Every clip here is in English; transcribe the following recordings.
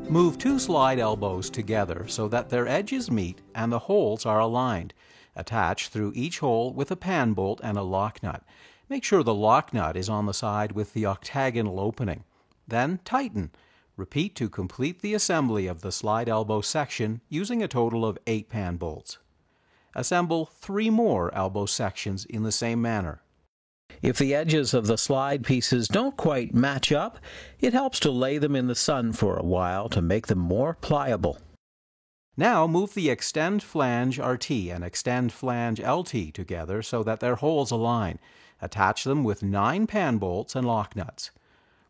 Move two slide elbows together so that their edges meet and the holes are aligned. Attach through each hole with a pan bolt and a lock nut. Make sure the lock nut is on the side with the octagonal opening. Then tighten. Repeat to complete the assembly of the slide elbow section using a total of 8 pan bolts. Assemble 3 more elbow sections in the same manner. If the edges of the slide pieces don't quite match up, it helps to lay them in the sun for a while to make them more pliable. Now move the extend flange RT and extend flange LT together so that their holes align. Attach them with 9 pan bolts and lock nuts.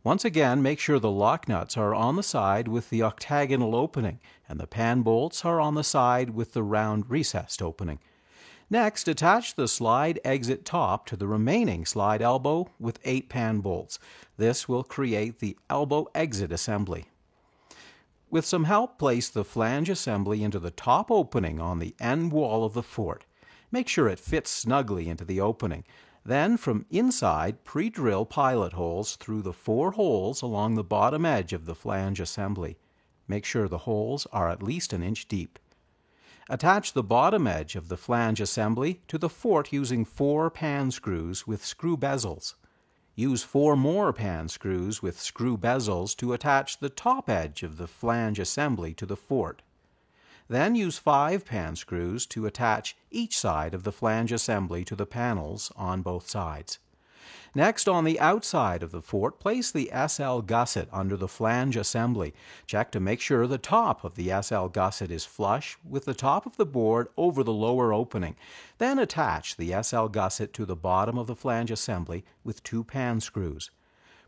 Once again, make sure the lock nuts are on the side with the octagonal opening and the pan bolts are on the side with the round recessed opening. Next, attach the slide exit top to the remaining slide elbow with 8 pan bolts. This will create the elbow exit assembly. With some help, place the flange assembly into the top opening on the end wall of the fort. Make sure it fits snugly into the opening. Then, from inside, pre-drill pilot holes through the 4 holes along the bottom edge of the flange assembly. Make sure the holes are at least an inch deep. Attach the bottom edge of the flange assembly to the fort using 4 pan screws with screw bezels. Use 4 more pan screws with screw bezels to attach the top edge of the flange assembly to the fort. Then use 5 pan screws to attach each side of the flange assembly to the panels on both sides. Next, on the outside of the fort, place the SL gusset under the flange assembly. Check to make sure the top of the SL gusset is flush with the top of the board over the lower opening. Then attach the SL gusset to the bottom of the flange assembly with 2 pan screws.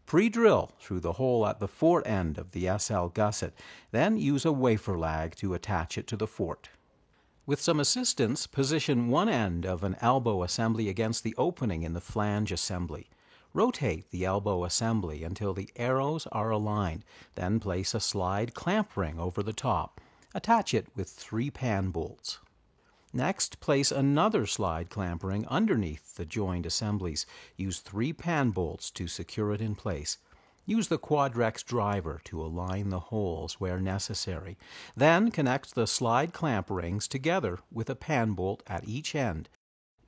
Pre-drill through the hole at the fort end of the SL gusset. Then use a wafer lag to attach it to the fort. With some assistance, position one end of an elbow assembly against the opening in the flange assembly. Rotate the elbow assembly until the arrows are aligned. Then place a slide clamp ring over the top. Attach it with 3 pan bolts. Next, place another slide clamp ring underneath the joined assemblies. Use 3 pan bolts to secure it in place. Use the Quadrex driver to align the holes where necessary. Then connect the slide clamp rings together with a pan bolt at each end.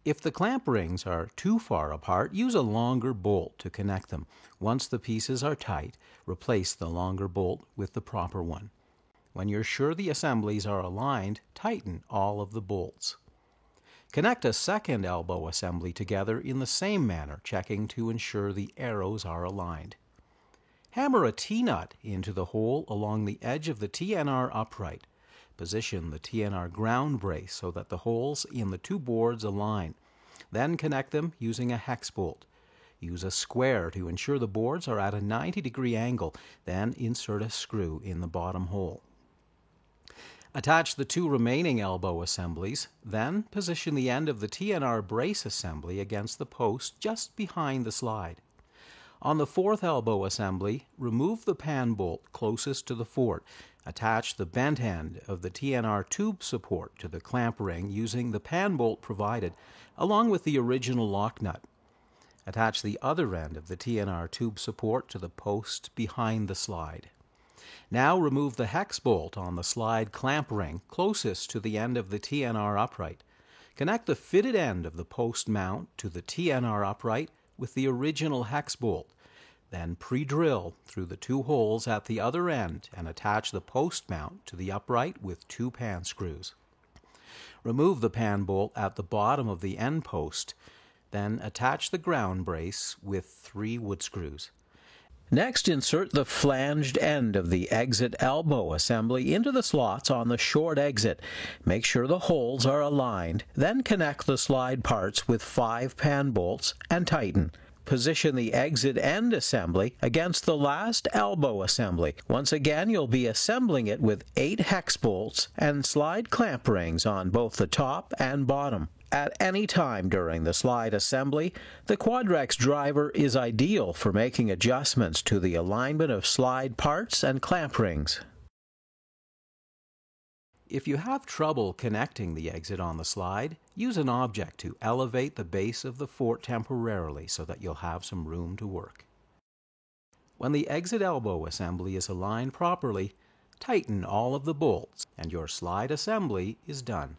If the clamp rings are too far apart, use a longer bolt to connect them. Once the pieces are tight, replace the longer bolt with the proper one. When you're sure the assemblies are aligned, tighten all of the bolts. Connect a second elbow assembly together in the same manner, checking to ensure the arrows are aligned. Hammer a T-nut into the hole along the edge of the TNR upright. Position the TNR ground brace so that the holes in the 2 boards align. Then connect them using a hex bolt. Use a square to ensure the boards are at a 90-degree angle. Then insert a screw in the bottom hole. Attach the 2 remaining elbow assemblies. Then position the end of the TNR brace assembly against the post just behind the slide. On the 4th elbow assembly, remove the pan bolt closest to the fort. Attach the bent end of the TNR tube support to the clamp ring using the pan bolt provided, along with the original lock nut. Attach the other end of the TNR tube support to the post behind the slide. Now remove the hex bolt on the slide clamp ring closest to the end of the TNR upright. Connect the fitted end of the post mount to the TNR upright with the original hex bolt. Then pre-drill through the 2 holes at the other end and attach the post mount to the upright with 2 pan screws. Remove the pan bolt at the bottom of the end post. Then attach the ground brace with 3 wood screws. Next, insert the flanged end of the exit elbow assembly into the slots on the short exit. Make sure the holes are aligned. Then connect the slide parts with 5 pan bolts and tighten. Position the exit end assembly against the last elbow assembly. Once again, you'll be assembling it with 8 hex bolts and slide clamp rings on both the top and bottom. At any time during the slide assembly, the Quadrex driver is ideal for making adjustments to the alignment of slide parts and clamp rings. If you have trouble connecting the exit on the slide, use an object to elevate the base of the fort temporarily so that you'll have some room to work. When the exit elbow assembly is aligned properly, Tighten all of the bolts, and your slide assembly is done.